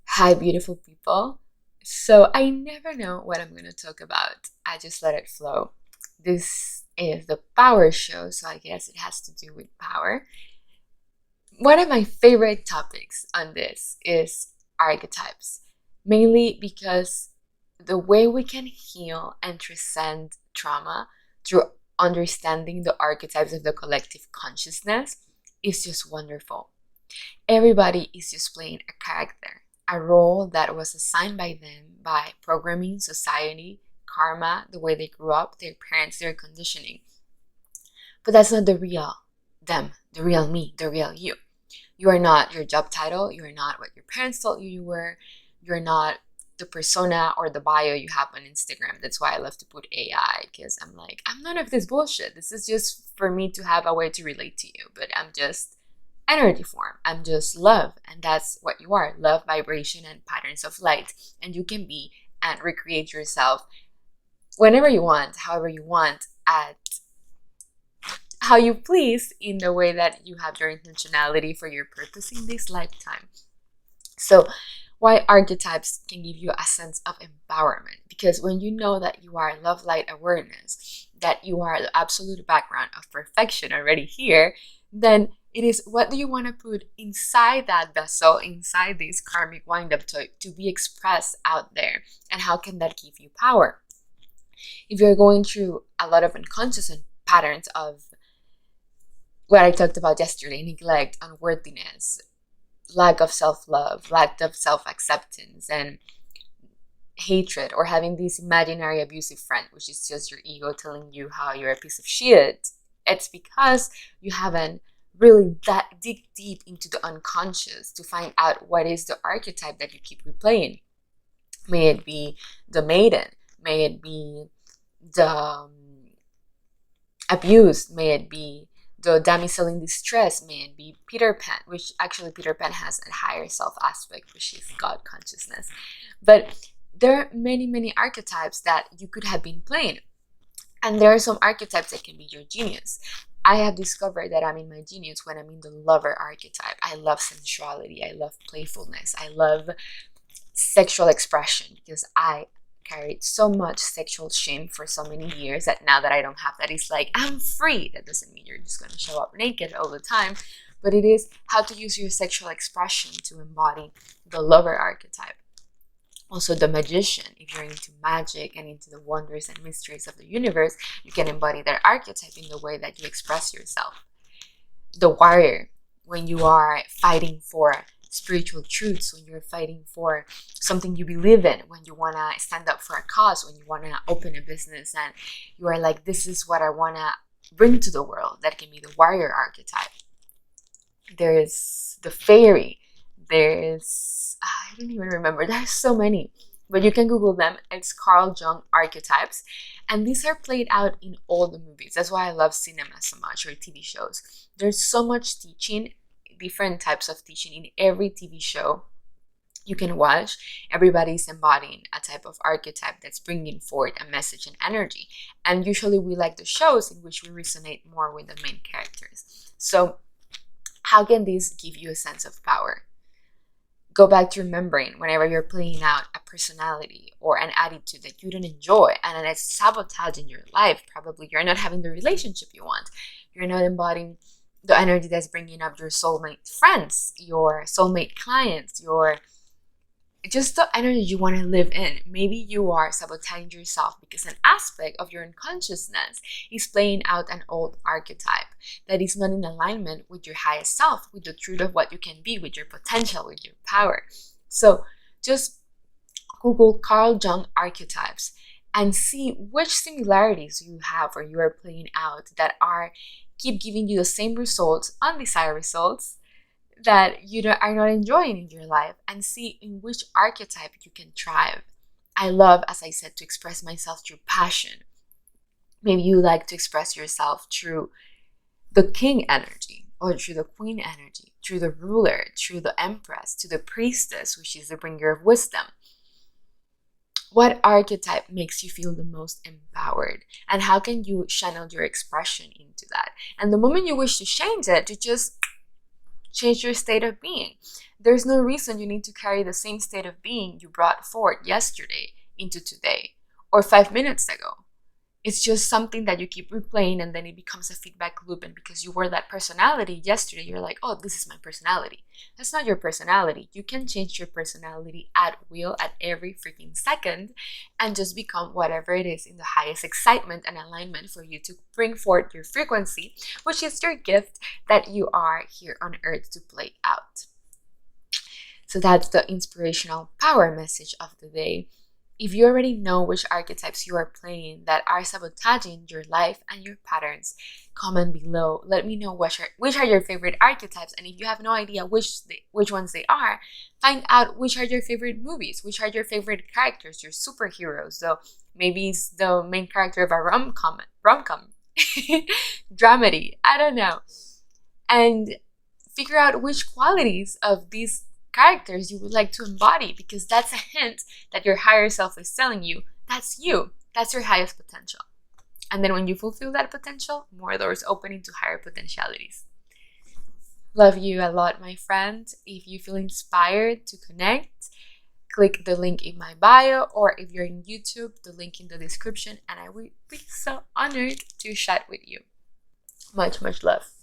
Hi, beautiful people. So I never know what I'm going to talk about. I just let it flow. This is the power show, so I guess it has to do with power. One of my favorite topics on this is archetypes, mainly because the way we can heal and transcend trauma through understanding the archetypes of the collective consciousness is just wonderful. Everybody is just playing a character, a role that was assigned by them by programming, society, karma, the way they grew up, their parents, their conditioning. But that's not the real them, the real me, the real you. You are not your job title, you are not what your parents told you were, you're not the persona or the bio you have on Instagram. That's why I love to put AI, because I'm like, I'm none of this bullshit. This is just for me to have a way to relate to you, but I'm just energy form. I'm just love, and that's what you are: love, vibration, and patterns of light. And you can be and recreate yourself whenever you want, however you want, at how you please, in the way that you have your intentionality for your purpose in this lifetime. So why archetypes can give you a sense of empowerment? Because when you know that you are love, light, awareness, that you are the absolute background of perfection already here, then it is, what do you want to put inside that vessel, inside this karmic wind-up to be expressed out there? And how can that give you power? If you're going through a lot of unconscious patterns of what I talked about yesterday: neglect, unworthiness, lack of self-love, lack of self-acceptance, and hatred, or having this imaginary abusive friend, which is just your ego telling you how you're a piece of shit, it's because you haven't really dig deep into the unconscious to find out what is the archetype that you keep replaying. May it be the maiden, may it be the abused, may it be the damsel in distress, may it be Peter Pan, which actually Peter Pan has a higher self aspect, which is God consciousness. But there are many archetypes that you could have been playing. And there are some archetypes that can be your genius. I have discovered that I'm in my genius when I'm in the lover archetype. I love sensuality, I love playfulness, I love sexual expression, because I carried so much sexual shame for so many years that now that I don't have that, it's like, I'm free. That doesn't mean you're just going to show up naked all the time, but it is how to use your sexual expression to embody the lover archetype. Also, the magician, if you're into magic and into the wonders and mysteries of the universe, you can embody that archetype in the way that you express yourself. The warrior, when you are fighting for spiritual truths, when you're fighting for something you believe in, when you want to stand up for a cause, when you want to open a business and you are like, this is what I want to bring to the world. That can be the warrior archetype. There's the fairy. There's, I don't even remember. There's so many, but you can Google them. It's Carl Jung archetypes. And these are played out in all the movies. That's why I love cinema so much, or TV shows. There's so much teaching, different types of teaching in every TV show you can watch. Everybody's embodying a type of archetype that's bringing forth a message and energy. And usually we like the shows in which we resonate more with the main characters. So how can this give you a sense of power? Go back to remembering whenever you're playing out a personality or an attitude that you don't enjoy and it's sabotaging your life. Probably you're not having the relationship you want. You're not embodying the energy that's bringing up your soulmate friends, your soulmate clients, your just the energy you want to live in. Maybe you are sabotaging yourself because an aspect of your unconsciousness is playing out an old archetype that is not in alignment with your highest self, with the truth of what you can be, with your potential, with your power. So just Google Carl Jung archetypes and see which similarities you have or you are playing out that keep giving you the same results, undesired results, that you are not enjoying in your life, and see in which archetype you can thrive. I love, as I said, to express myself through passion. Maybe you like to express yourself through the king energy, or through the queen energy, through the ruler, through the empress, to the priestess, which is the bringer of wisdom. What archetype makes you feel the most empowered? empowered? And how can you channel your expression into that? And the moment you wish to change it, to just change your state of being. There's no reason you need to carry the same state of being you brought forward yesterday into today or 5 minutes ago. It's just something that you keep replaying, and then it becomes a feedback loop. And because you were that personality yesterday, you're like, oh, this is my personality. That's not your personality. You can change your personality at will at every freaking second and just become whatever it is in the highest excitement and alignment for you to bring forth your frequency, which is your gift that you are here on earth to play out. So that's the inspirational power message of the day. If you already know which archetypes you are playing that are sabotaging your life and your patterns, comment below. Let me know which are your favorite archetypes. And if you have no idea which ones they are, find out which are your favorite movies, which are your favorite characters, your superheroes. So maybe it's the main character of a rom-com, dramedy, I don't know. And figure out which qualities of these characters you would like to embody, because that's a hint that your higher self is telling you that's you, that's your highest potential. And then when you fulfill that potential, more doors open into higher potentialities. Love you a lot, my friend. If you feel inspired to connect, click the link in my bio, or if you're in YouTube, the link in the description, and I would be so honored to chat with you. Much love.